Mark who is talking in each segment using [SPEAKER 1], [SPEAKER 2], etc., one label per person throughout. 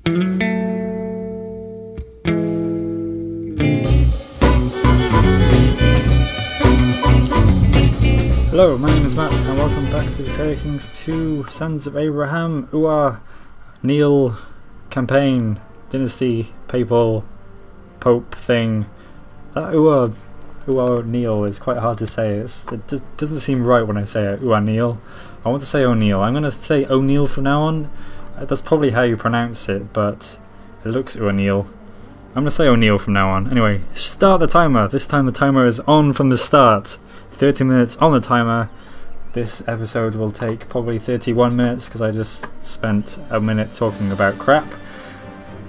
[SPEAKER 1] Hello, my name is Matt and welcome back to Crusader Kings 2 Sons of Abraham Néill campaign, dynasty, papal, pope thing. That Néill is quite hard to say. It just doesn't seem right when I say it. Néill. I want to say O'Neill. I'm going to say O'Neill from now on. That's probably how you pronounce it, but it looks O'Neill. I'm going to say O'Neill from now on. Anyway, start the timer. This time the timer is on from the start. 30 minutes on the timer. This episode will take probably 31 minutes because I just spent a minute talking about crap.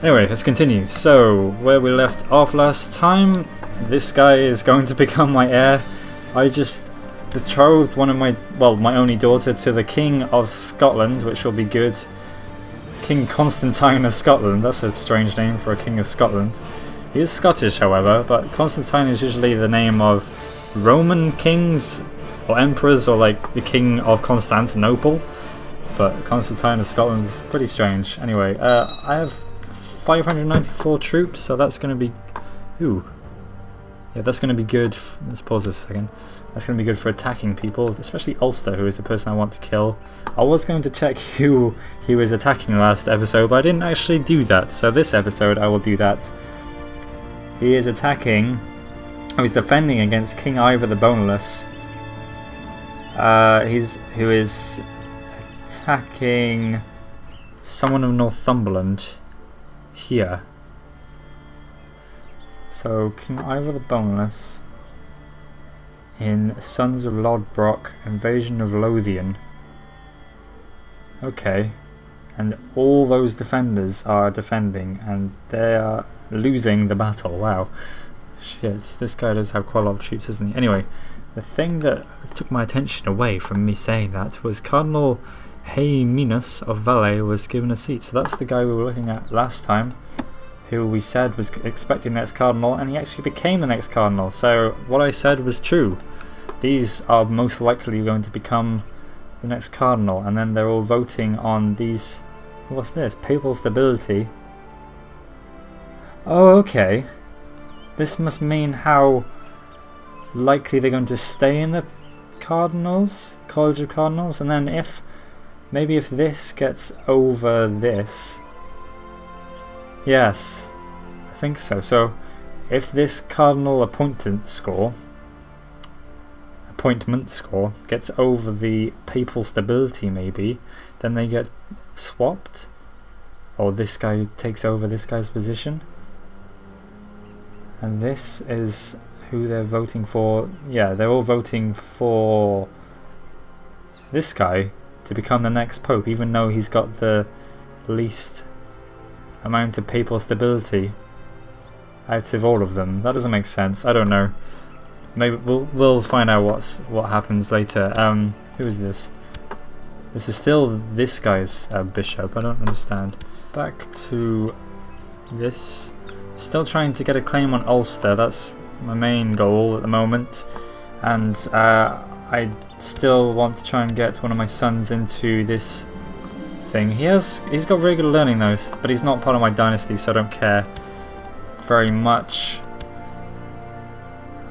[SPEAKER 1] Anyway, let's continue. So, where we left off last time, this guy is going to become my heir. I just betrothed my only daughter to the King of Scotland, which will be good. King Constantine of Scotland. That's a strange name for a King of Scotland. He is Scottish, however, but Constantine is usually the name of Roman kings or emperors, or like the King of Constantinople, but Constantine of Scotland is pretty strange. Anyway, I have 594 troops, so that's going to be that's going to be good. Let's pause this a second. That's going to be good for attacking people, especially Ulster, who is the person I want to kill. I was going to check who he was attacking last episode, but I didn't actually do that, so this episode I will do that. He is attacking. He's defending against King Ivor the Boneless. Who is attacking someone of Northumberland here. So King Ivor the Boneless in Sons of Lodbrok, Invasion of Lothian. Okay, and all those defenders are defending, and they are losing the battle. Wow. Shit, this guy does have quite a lot of troops, doesn't he? Anyway, the thing that took my attention away from me saying that was Cardinal Hayminus of Valais was given a seat. So that's the guy we were looking at last time, who we said was expecting the next cardinal, and he actually became the next cardinal. So what I said was true. These are most likely going to become the next cardinal, and then they're all voting on these. What's this? Papal stability. Oh, okay. This must mean how likely they're going to stay in the Cardinals, College of Cardinals, and then maybe if this gets over this, yes, I think so. So if this Cardinal appointment score gets over the Papal stability, maybe, then they get swapped, or this guy takes over this guy's position. And this is who they're voting for. Yeah, they're all voting for this guy to become the next pope, even though he's got the least amount of papal stability out of all of them. That doesn't make sense. I don't know. Maybe we'll find out what happens later. Who is this? This is still this guy's bishop. I don't understand. Back to this. Still trying to get a claim on Ulster. That's my main goal at the moment, and I still want to try and get one of my sons into this thing. He's got very good learning though, but he's not part of my dynasty, so I don't care very much.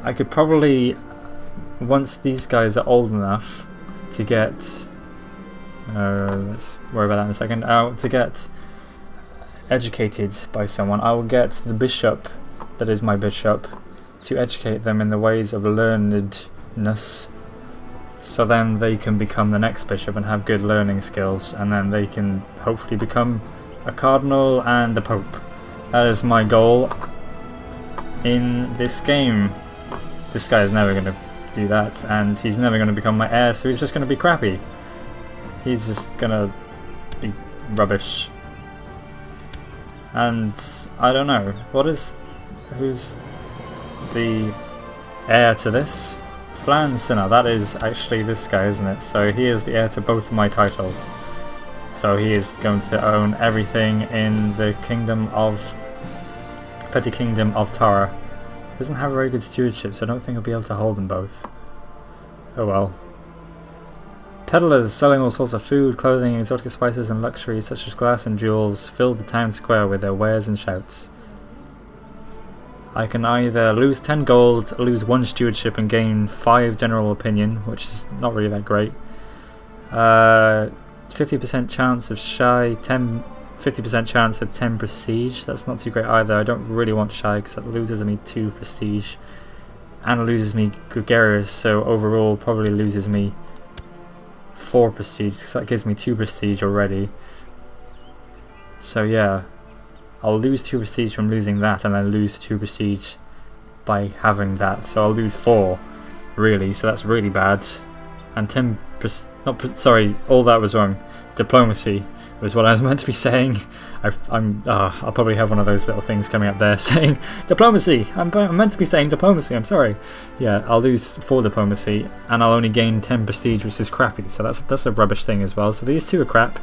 [SPEAKER 1] I could probably, once these guys are old enough to get, let's worry about that in a second, to get educated by someone, I will get the bishop that is my bishop to educate them in the ways of learnedness, so then they can become the next bishop and have good learning skills, and then they can hopefully become a cardinal and a pope. That is my goal in this game. This guy is never going to do that, and he's never going to become my heir, so he's just going to be crappy. He's just going to be rubbish. And I don't know, who's the heir to this? Flan Sinner, that is actually this guy, isn't it? So he is the heir to both of my titles. So he is going to own everything in the petty kingdom of Tara. Doesn't have very good stewardship, so I don't think I'll be able to hold them both. Oh well. Peddlers selling all sorts of food, clothing, exotic spices and luxuries such as glass and jewels filled the town square with their wares and shouts. I can either lose 10 gold, lose 1 stewardship and gain 5 general opinion, which is not really that great. 50% chance of shy, 50% chance of 10 prestige. That's not too great either. I don't really want shy because that loses me 2 prestige. And loses me gregarious, so overall probably loses me 4 prestige because that gives me 2 prestige already. So yeah, I'll lose 2 prestige from losing that, and I lose 2 prestige by having that, so I'll lose 4 really, so that's really bad. And 10 sorry, all that was wrong. Diplomacy was what I was meant to be saying. I'll probably have one of those little things coming up there saying diplomacy. I'm meant to be saying diplomacy, I'm sorry. Yeah, I'll lose 4 diplomacy and I'll only gain 10 prestige, which is crappy, so that's a rubbish thing as well. So these 2 are crap.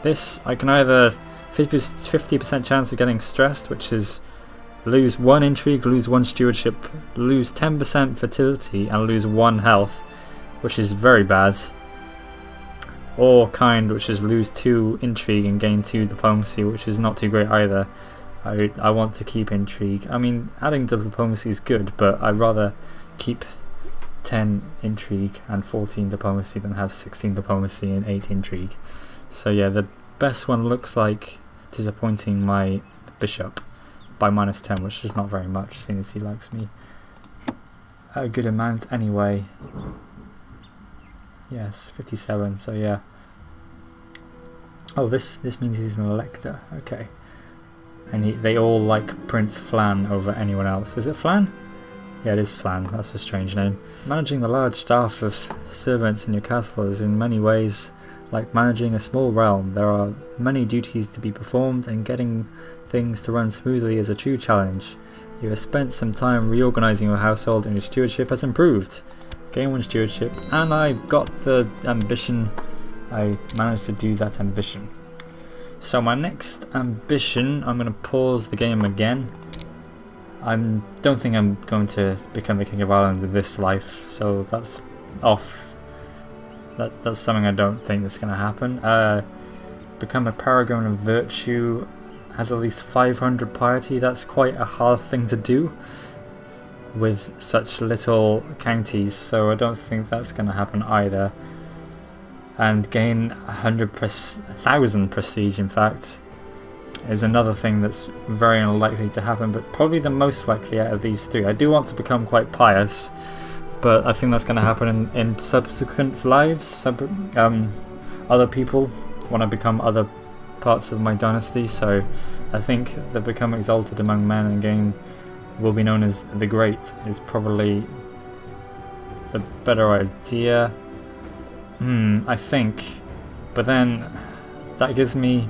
[SPEAKER 1] This, I can either 50% chance of getting stressed, which is lose 1 intrigue, lose 1 stewardship, lose 10% fertility and lose 1 health, which is very bad. Or kind, which is lose 2 intrigue and gain 2 diplomacy, which is not too great either. I want to keep intrigue. I mean, adding diplomacy is good, but I'd rather keep 10 intrigue and 14 diplomacy than have 16 diplomacy and 8 intrigue. So yeah, the best one looks like disappointing my bishop by -10, which is not very much, seeing as he likes me a good amount anyway. Yes, 57, so yeah. Oh, this means he's an elector, okay. And they all like Prince Flan over anyone else. Is it Flan? Yeah, it is Flan, that's a strange name. Managing the large staff of servants in your castle is in many ways like managing a small realm. There are many duties to be performed, and getting things to run smoothly is a true challenge. You have spent some time reorganizing your household and your stewardship has improved. Gain 1 stewardship, and I got the ambition. I managed to do that ambition. So my next ambition, I'm going to pause the game again. I don't think I'm going to become the King of Ireland in this life, so that's off. That's something I don't think is going to happen. Become a paragon of virtue, has at least 500 piety. That's quite a hard thing to do with such little counties, so I don't think that's going to happen either. And gain 1,000 prestige, in fact, is another thing that's very unlikely to happen, but probably the most likely out of these 3. I do want to become quite pious, but I think that's going to happen in subsequent lives. Other people want to become other parts of my dynasty, so I think the become exalted among men and gain will be known as the Great is probably the better idea. I think, but then that gives me,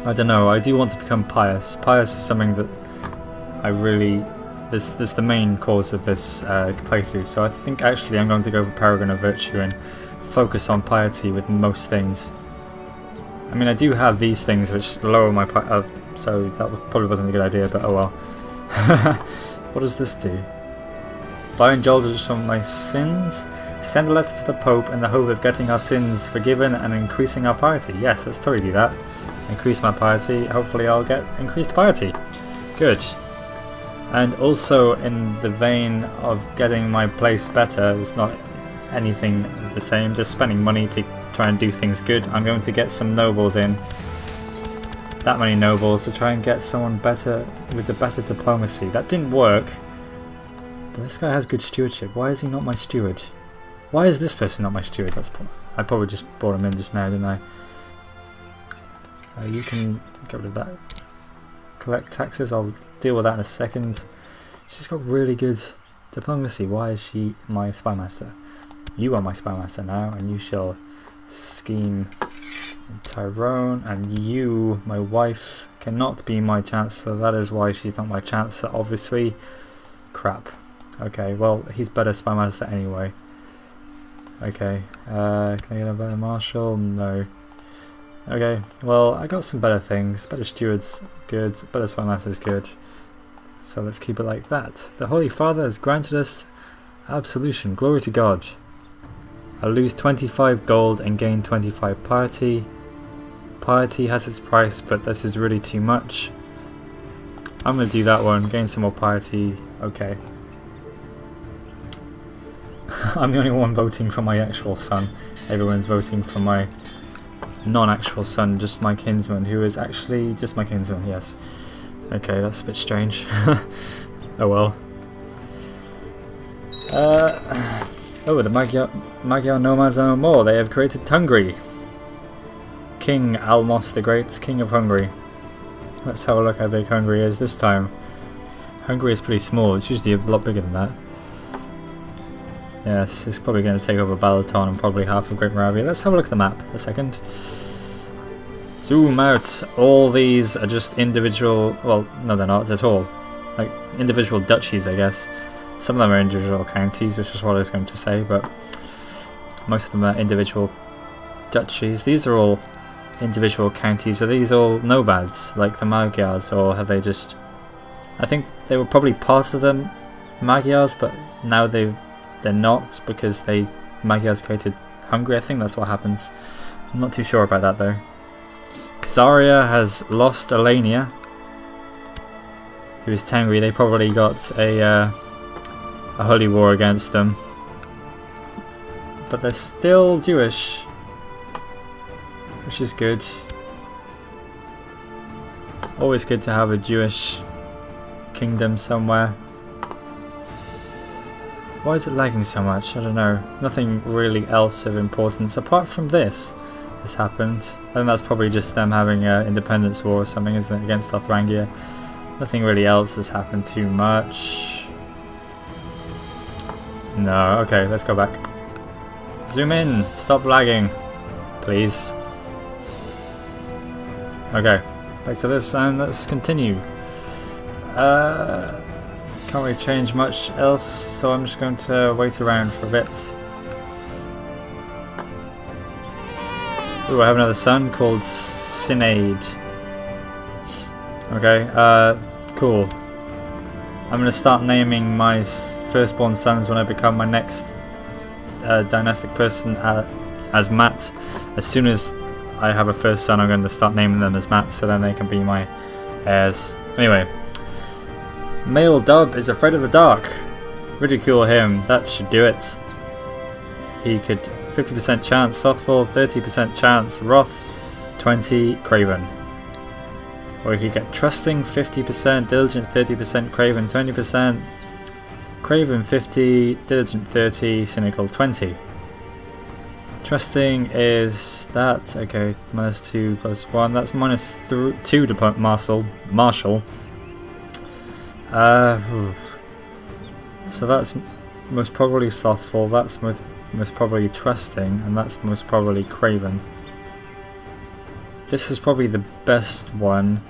[SPEAKER 1] I don't know, I do want to become pious. Pious is something that I really, this is the main cause of this playthrough, so I think actually I'm going to go for Paragon of Virtue and focus on piety with most things. I mean, I do have these things which lower my so that probably wasn't a good idea, but oh well. What does this do? Buy indulgence from my sins? Send a letter to the Pope in the hope of getting our sins forgiven and increasing our piety. Yes, let's totally do that. Increase my piety. Hopefully I'll get increased piety. Good. And also in the vein of getting my place better, it's not anything the same, just spending money to try and do things good. I'm going to get some nobles in. That many nobles to try and get someone better with the better diplomacy. That didn't work. But this guy has good stewardship. Why is he not my steward? Why is this person not my steward? I probably just brought him in just now, didn't I? You can get rid of that. Collect taxes. I'll deal with that in a second. She's got really good diplomacy. Why is she my spymaster? You are my spymaster now, and you shall scheme in Tyrone. And you, my wife, cannot be my chancellor. That is why she's not my chancellor, obviously. Crap. Okay, well, he's better spymaster anyway. Okay, can I get a better marshal? No. Okay, well, I got some better things. Better stewards, good. Better spymasters, good. So let's keep it like that. The Holy Father has granted us absolution. Glory to God. I lose 25 gold and gain 25 piety. Piety has its price, but this is really too much. I'm going to do that one, gain some more piety. Okay. I'm the only one voting for my actual son. Everyone's voting for my non-actual son, just my kinsman, who is actually just my kinsman, yes. Okay, that's a bit strange. Oh well. Oh, the Magyar nomads are no more. They have created Hungary. King Almos the Great, King of Hungary. Let's have a look how big Hungary is this time. Hungary is pretty small. It's usually a lot bigger than that. Yes, it's probably going to take over Balaton and probably half of Great Moravia. Let's have a look at the map a second. Zoom out. All these are just individual... Well, no they're not at all. Like, individual duchies, I guess. Some of them are individual counties, which is what I was going to say, but most of them are individual duchies. These are all individual counties. Are these all nomads, like the Magyars, or have they just... I think they were probably part of the Magyars, but now they're not, because Magyars created Hungary. I think that's what happens. I'm not too sure about that though. Khazaria has lost Alania, who is Tengri. They probably got a holy war against them, but they're still Jewish, which is good. Always good to have a Jewish kingdom somewhere. Why is it lagging so much? I don't know. Nothing really else of importance apart from this has happened. I think that's probably just them having an independence war or something, isn't it, against Lothrangia. Nothing really else has happened too much. No, okay, let's go back. Zoom in, stop lagging, please. Okay, back to this and let's continue. Can't really change much else, so I'm just going to wait around for a bit. Ooh, I have another son called Sinead. Okay, cool. I'm going to start naming my firstborn sons when I become my next dynastic person as Matt. As soon as I have a first son, I'm going to start naming them as Matt, so then they can be my heirs. Anyway. Male Dub is afraid of the dark. Ridicule him, that should do it. He could 50% chance Slothful, 30% chance Wrath, 20 Craven. Or he could get Trusting 50%, Diligent 30%, Craven 20%, Craven 50, Diligent 30, Cynical 20. Trusting is that, okay, -2 +1, that's -2 to Marshall. So that's most probably Slothful, that's most probably Trusting, and that's most probably Craven. This is probably the best one,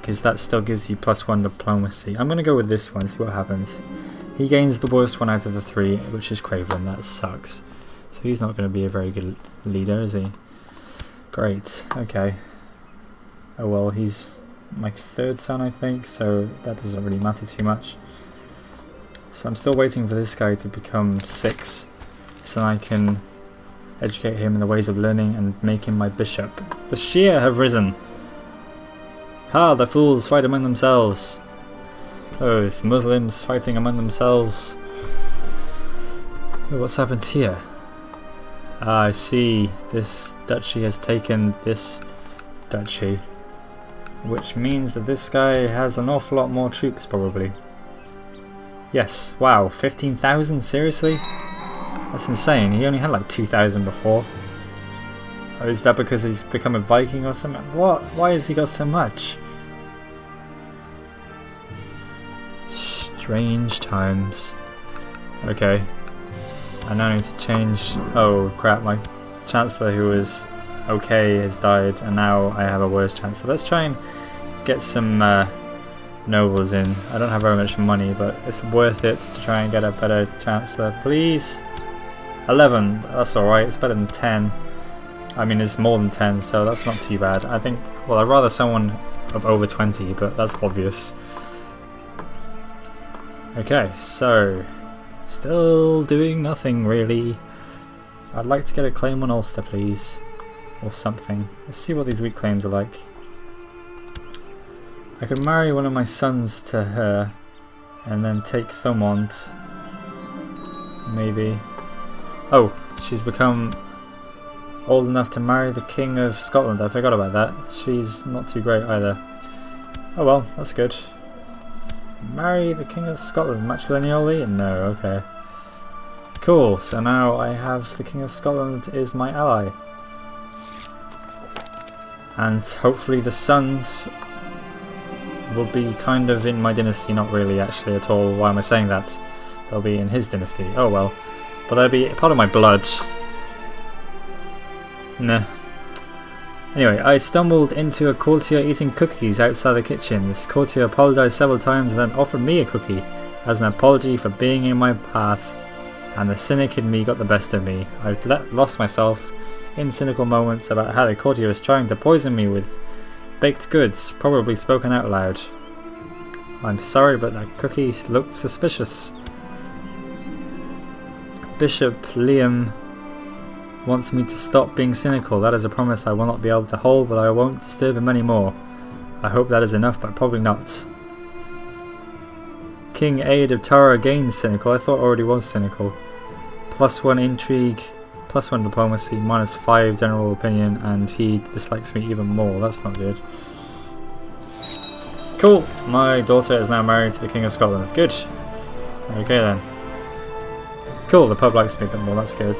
[SPEAKER 1] because that still gives you +1 diplomacy. I'm going to go with this one, see what happens. He gains the worst one out of the 3, which is Craven. That sucks. So he's not going to be a very good leader, is he? Great, okay. Oh well, he's my 3rd son, I think, so that doesn't really matter too much. So I'm still waiting for this guy to become 6, so I can educate him in the ways of learning and make him my bishop. The Shia have risen. Ha, the fools fight among themselves. Those Muslims fighting among themselves. Oh, what's happened here? Ah, I see. This duchy has taken this duchy. Which means that this guy has an awful lot more troops, probably. Yes, wow, 15,000? Seriously? That's insane. He only had like 2,000 before. Or is that because he's become a Viking or something? What? Why has he got so much? Strange times. Okay. I now need to change... Oh crap, my Chancellor, who was okay, has died, and now I have a worse Chancellor. Let's try and get some nobles in. I don't have very much money, but it's worth it to try and get a better Chancellor. Please! 11, that's alright, it's better than 10. I mean, it's more than 10, so that's not too bad. I think, well, I'd rather someone of over 20, but that's obvious. Okay, so still doing nothing really. I'd like to get a claim on Ulster, please. Or something. Let's see what these weak claims are like. I could marry one of my sons to her and then take Thomond. Maybe. Oh, she's become old enough to marry the King of Scotland. I forgot about that. She's not too great either. Oh well, that's good. Marry the King of Scotland. Matrilineally? No, okay. Cool, so now I have the King of Scotland is my ally. And hopefully the sons will be kind of in my dynasty. Not really actually at all. Why am I saying that? They'll be in his dynasty. Oh well. But they'll be part of my blood. Nah. Anyway, I stumbled into a courtier eating cookies outside the kitchen. This courtier apologised several times and then offered me a cookie as an apology for being in my path, and the cynic in me got the best of me. I lost myself in cynical moments about how the courtier was trying to poison me with baked goods, probably spoken out loud. I'm sorry, but that cookie looked suspicious. Bishop Liam wants me to stop being cynical. That is a promise I will not be able to hold, but I won't disturb him anymore. I hope that is enough, but probably not. King Aid of Tara gains cynical. I thought already was cynical. +1 intrigue, +1 diplomacy, -5 general opinion, and he dislikes me even more. That's not good. Cool. My daughter is now married to the King of Scotland. Good. Okay then. Cool. The pub likes me a bit more. That's good.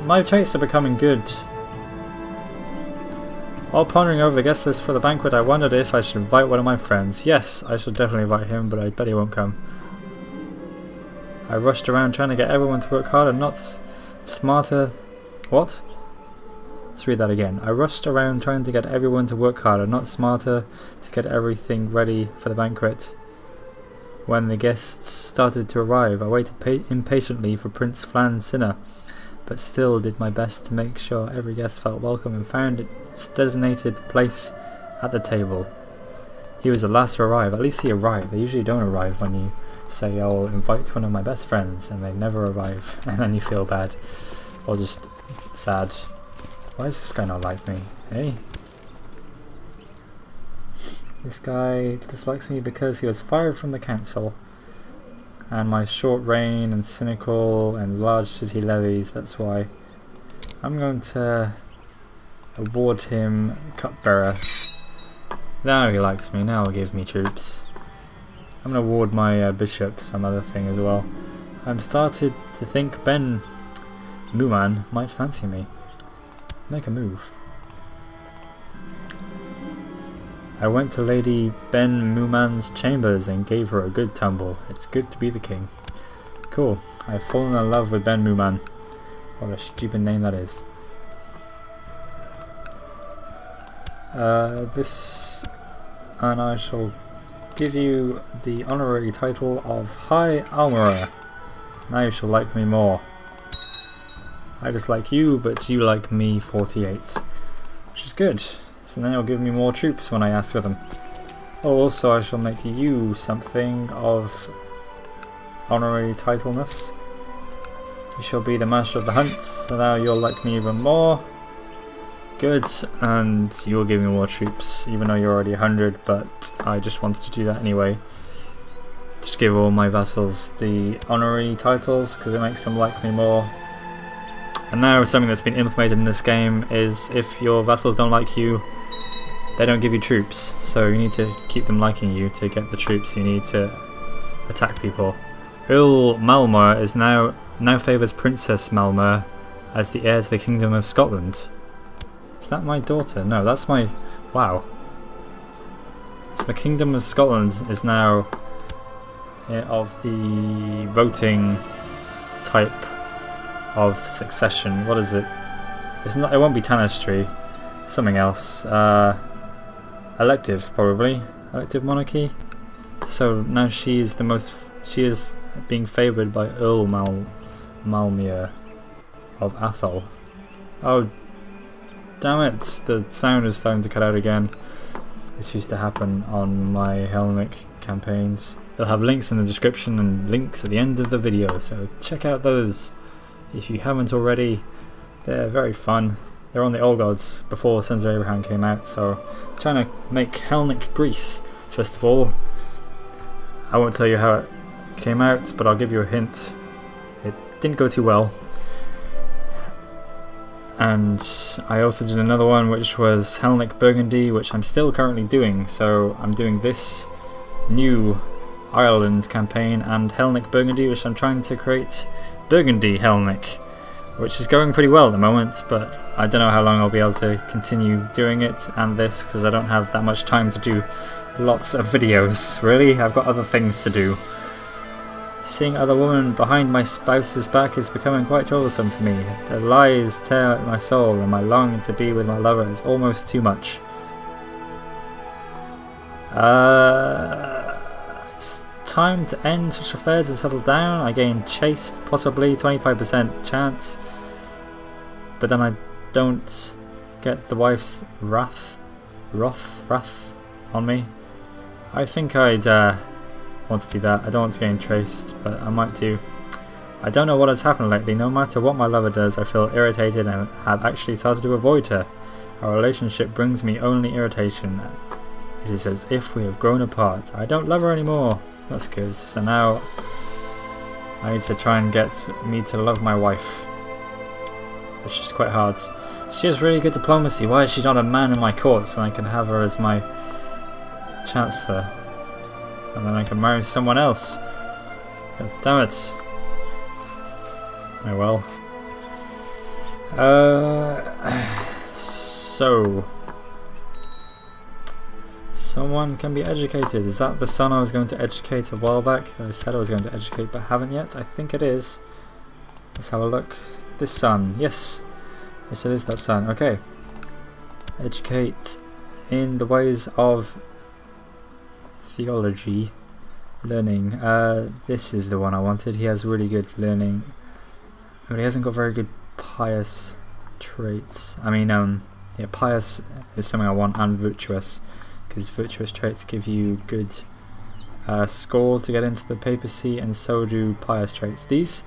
[SPEAKER 1] My traits are becoming good. While pondering over the guest list for the banquet, I wondered if I should invite one of my friends. Yes, I should definitely invite him, but I bet he won't come. I rushed around trying to get everyone to work harder, not smarter. What? Let's read that again. I rushed around trying to get everyone to work harder, not smarter, to get everything ready for the banquet. When the guests started to arrive, I waited impatiently for Prince Flan Sinner, but still did my best to make sure every guest felt welcome and found its designated place at the table. He was the last to arrive. At least he arrived. They usually don't arrive when you say, I'll invite one of my best friends, and they never arrive, and then you feel bad. Or just sad. Why does this guy not like me? Hey? This guy dislikes me because he was fired from the council. And my short reign and cynical and large city levies, that's why. I'm going to award him cupbearer. Now he likes me, now he'll give me troops. I'm going to award my bishop some other thing as well. I'm started to think Ben Mooman might fancy me. Make a move. I went to Lady Ben Mooman's chambers and gave her a good tumble. It's good to be the king. Cool. I've fallen in love with Ben Mooman. What a stupid name that is. And I shall give you the honorary title of High Armourer. Now you shall like me more. I dislike you, but you like me 48. Which is good. So then it'll give me more troops when I ask for them. Oh, also I shall make you something of honorary titleness. You shall be the master of the hunt, so now you'll like me even more. Good, and you'll give me more troops, even though you're already 100, but I just wanted to do that anyway. Just give all my vassals the honorary titles, because it makes them like me more. And now something that's been implemented in this game is if your vassals don't like you, they don't give you troops, so you need to keep them liking you to get the troops you need to attack people. Earl Malmer is now favours Princess Malmer as the heir to the Kingdom of Scotland. Is that my daughter? No, that's my... wow. So the Kingdom of Scotland is now of the voting type of succession. What is it? It's not. It won't be Tanistry. Something else. Elective, probably. Elective monarchy. So now she is the most. She is being favoured by Earl Malmere of Athol. Oh, damn it! The sound is starting to cut out again. This used to happen on my Hellenic campaigns. They'll have links in the description and links at the end of the video, so check out those. if you haven't already. They're very fun. They're on the Old Gods before Sons of Abraham came out, so I'm trying to make Hellnick Greece first of all. I won't tell you how it came out, but I'll give you a hint. It didn't go too well. And I also did another one which was Hellnick Burgundy, which I'm still currently doing, so I'm doing this new Ireland campaign and Hellnick Burgundy, which I'm trying to create Burgundy Hellnick, which is going pretty well at the moment, but I don't know how long I'll be able to continue doing it and this, because I don't have that much time to do lots of videos, really. I've got other things to do. Seeing other women behind my spouse's back is becoming quite troublesome for me. The lies tear at my soul, and my longing to be with my lover is almost too much. It's time to end such affairs and settle down. I gain chaste, possibly 25% chance, but then I don't get the wife's wrath on me. I think I'd want to do that. I don't want to gain traced, but I might do. I don't know what has happened lately. No matter what my lover does, I feel irritated and have actually started to avoid her. Our relationship brings me only irritation. It is as if we have grown apart. I don't love her anymore. That's good. So now I need to try and get me to love my wife, which is quite hard. She has really good diplomacy. Why is she not a man in my courts and I can have her as my chancellor? And then I can marry someone else. God damn it. Oh well. So someone can be educated. Is that the son I was going to educate a while back? That I said I was going to educate but haven't yet? I think it is. Let's have a look. This son. Yes. Yes, it is that son. Okay. Educate in the ways of theology, learning. This is the one I wanted. He has really good learning, but he hasn't got very good pious traits. I mean, yeah, pious is something I want, and virtuous, because virtuous traits give you good score to get into the papacy, and so do pious traits. These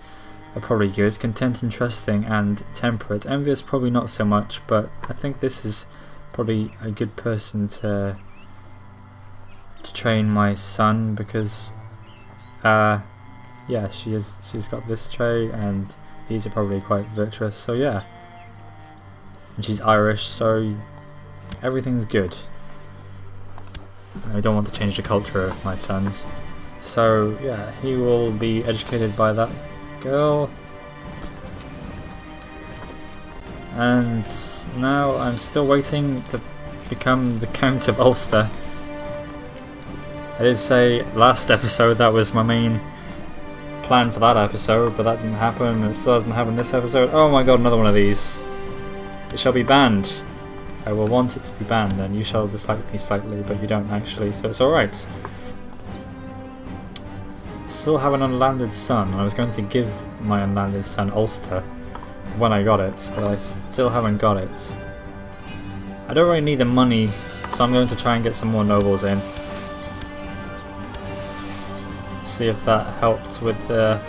[SPEAKER 1] are probably good. Content and trusting and temperate. Envious probably not so much, but I think this is probably a good person to train my son, because yeah, she's got this trait and he's probably quite virtuous, so yeah. And she's Irish, so everything's good. I don't want to change the culture of my sons, so yeah, he will be educated by that girl. And now I'm still waiting to become the Count of Ulster. I did say last episode that was my main plan for that episode, but that didn't happen, and it still hasn't happened this episode. Oh my god, another one of these. It shall be banned. I will want it to be banned, and you shall dislike me slightly, but you don't actually, so it's alright. Still have an unlanded son. I was going to give my unlanded son Ulster when I got it, but I still haven't got it. I don't really need the money, so I'm going to try and get some more nobles in. See if that helped with the...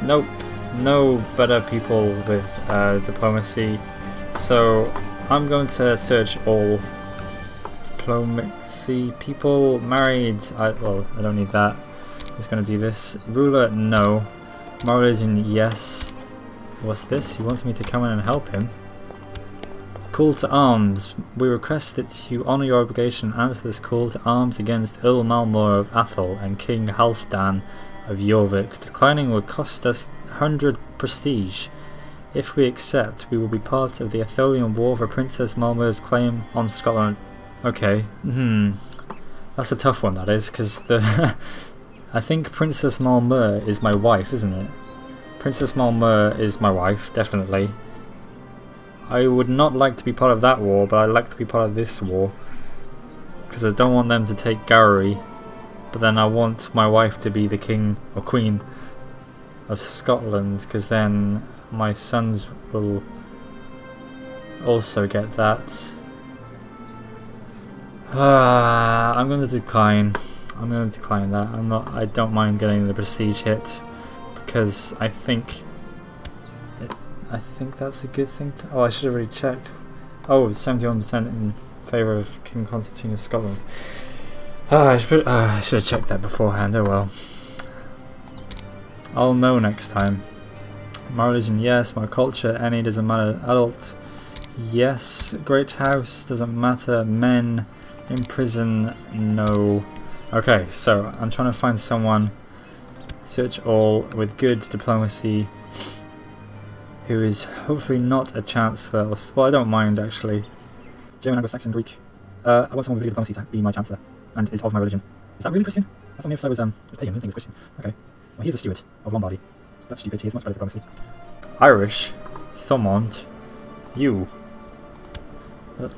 [SPEAKER 1] Nope, no better people with diplomacy, so I'm going to search all diplomacy people. Married, well, I don't need that. I'm just going to do this. Ruler, no. My religion, yes. What's this? He wants me to come in and help him. Call to arms. We request that you honour your obligation and answer this call to arms against Earl Malmor of Athol and King Halfdan of Jorvik. Declining will cost us 100 prestige. If we accept, we will be part of the Atholian War for Princess Malmor's claim on Scotland. Okay, that's a tough one, that is, because the... I think Princess Malmor is my wife, isn't it? Princess Malmor is my wife, definitely. I would not like to be part of that war, but I'd like to be part of this war, because I don't want them to take Gowrie, but then I want my wife to be the king or queen of Scotland, because then my sons will also get that. I'm going to decline. I'm going to decline that. I don't mind getting the prestige hit, because I think I think that's a good thing to... Oh, I should have already checked. Oh, it's 71% in favour of King Constantine of Scotland. I should have checked that beforehand. Oh well. I'll know next time. My religion, yes. My culture, any, doesn't matter. Adult, yes. Great house, doesn't matter. Men in prison, no. Okay, so I'm trying to find someone, search all, with good diplomacy, who is hopefully not a chancellor. Or, well, I don't mind actually. German, Anglo-Saxon, Greek. I want someone with good diplomacy to be my chancellor, and is of my religion. Is that really Christian? I thought maybe I was pagan. I didn't think it was Christian. Okay. Well, he's a steward of Lombardy. That's stupid. He has much better diplomacy. Irish, Thomond, you. That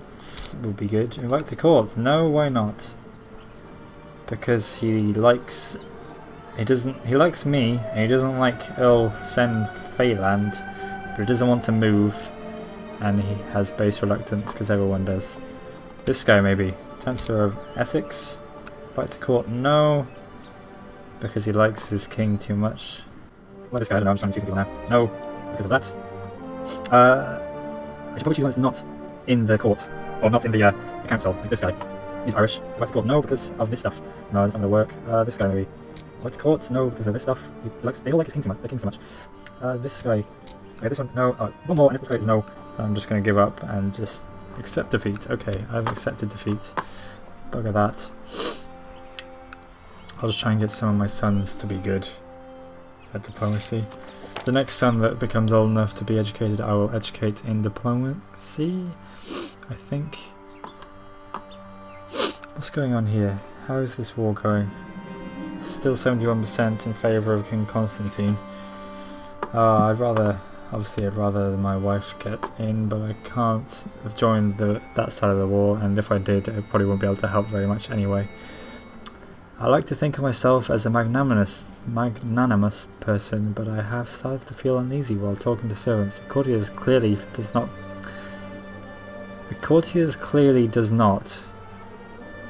[SPEAKER 1] would be good. Invite to court. No, why not? Because he likes. He likes me, and he doesn't like Earl Sen Feyland, but he doesn't want to move, and he has base reluctance because everyone does. This guy maybe. Chancellor of Essex. Invite to court. No. Because he likes his king too much. Well, this guy, I don't know, I'm trying to choose people now. No, because of that. I should probably choose one that's not in the court, or not in the council, like this guy. He's Irish. Invite to court, no, because of this stuff. No, that's not going to work. This guy maybe. Invite to court, no, because of this stuff. They all like his king too much. Their king so much. This guy. Okay, this one, no. Oh, one more, and if this guy is no, I'm just going to give up and just accept defeat. Okay, I've accepted defeat. Bugger that. I'll just try and get some of my sons to be good at diplomacy. The next son that becomes old enough to be educated, I will educate in diplomacy, I think. What's going on here? How is this war going? Still 71% in favour of King Constantine. Obviously I'd rather my wife get in, but I can't have joined that side of the war, and if I did, I probably wouldn't be able to help very much anyway. I like to think of myself as a magnanimous person, but I have started to feel uneasy while talking to servants. The courtiers clearly does not.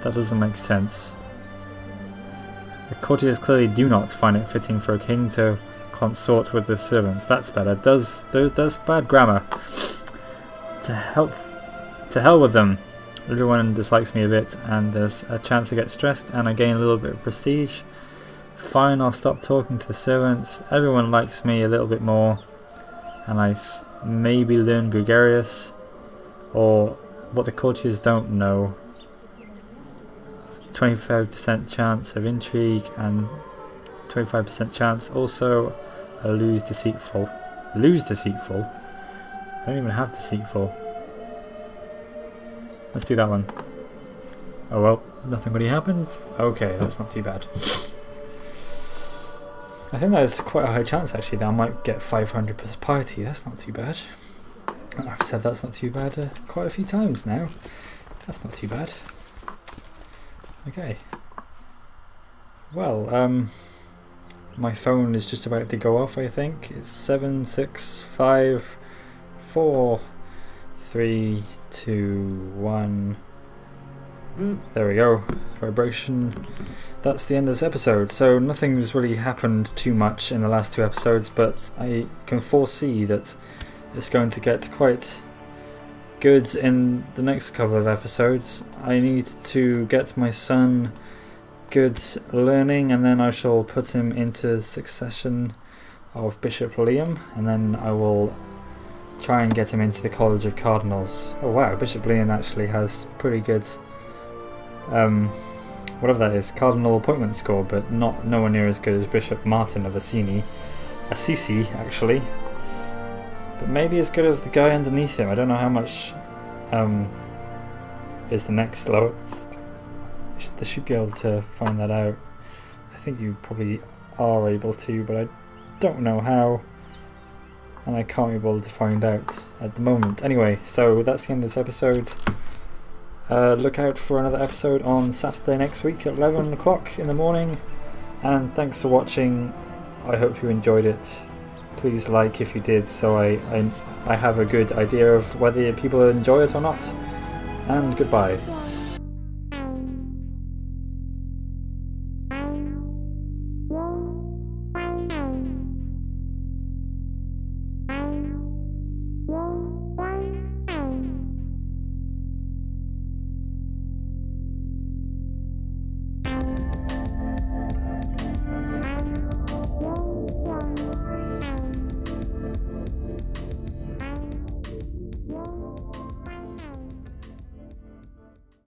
[SPEAKER 1] That doesn't make sense. The courtiers clearly do not find it fitting for a king to consort with the servants. That's better. That's bad grammar. To hell with them. Everyone dislikes me a bit, and there's a chance to get stressed, and I gain a little bit of prestige. Fine, I'll stop talking to the servants. Everyone likes me a little bit more, and I maybe learn gregarious, or what the courtiers don't know. 25% chance of intrigue, and 25% chance also I lose deceitful. Lose deceitful? I don't even have deceitful. Let's do that one. Oh well, nothing really happened. Okay, that's not too bad. I think there's quite a high chance actually that I might get 500% piety. That's not too bad. I've said that's not too bad quite a few times now. That's not too bad. Okay. Well, my phone is just about to go off, I think. It's 7, 6, 5, 4, 3, 2, 1. There we go. Vibration. That's the end of this episode. So nothing's really happened too much in the last 2 episodes, but I can foresee that it's going to get quite good in the next couple of episodes. I need to get my son good learning, and then I shall put him into succession of Bishop Liam, and then I will try and get him into the College of Cardinals. Oh wow, Bishop Liam actually has pretty good whatever that is, cardinal appointment score, but nowhere near as good as Bishop Martin of Assisi actually, but maybe as good as the guy underneath him. I don't know how much is the next lowest. They should be able to find that out. I think you probably are able to, but I don't know how, and I can't be able to find out at the moment. Anyway, so that's the end of this episode. Look out for another episode on Saturday next week at 11 o'clock in the morning, and thanks for watching. I hope you enjoyed it. Please like if you did, so I have a good idea of whether people enjoy it or not, and goodbye.